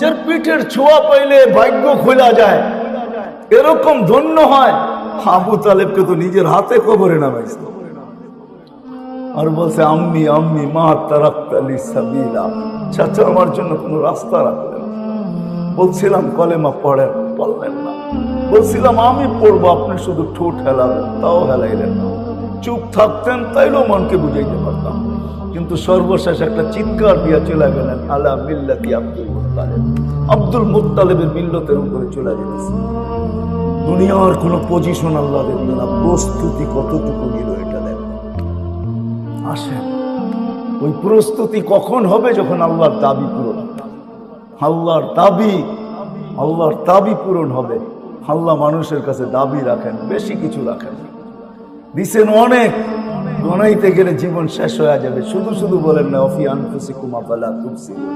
যার পিঠের ছোঁয়া পাইলে ভাগ্য খোলা যায়, এরকম ধন্য হয়। আবু তালেবকে তো নিজের হাতে কবরে নামাইছে, আর বলছে আম্মি আম্মি মা তারাক্তালি সাবিলা, চাচা আমার জন্য কোনো রাস্তা রাখলেন। বলছিলাম কলেমা পড়েন, বললেন না। বলছিলাম আমি পড়বো, আপনি শুধু ঠোঁট হেলাবেন, তাও হেলাইলেন না। চুপ থাকতেন তাইলেও মনকে বুঝাইতে পারতাম, কিন্তু সর্বশেষ একটা চিৎকার দিয়া চলে গেলেন, আলা মিল্লাতি আব্দুল মুত্তালিব। আব্দুল মুত্তালিবের মিল্লতের উপরে চলে গেছে। দুনিয়ার কোন পজিশন আল্লাহ দেখবে না, প্রস্তুতি কতটুকু নিল এটা দেখবে। আসেন, ওই প্রস্তুতি কখন হবে? যখন আল্লাহর দাবি পূরণ হবে। আল্লাহর দাবি পূরণ হবে। আল্লাহ মানুষের কাছে দাবি রাখেন, বেশি কিছু রাখেন, দিছেন অনেক, গণাইতে গেলে জীবন শেষ হয়ে যাবে। শুধু শুধু বলেন না, অফি আনফুসিকুম আফালা তুবসিরুন।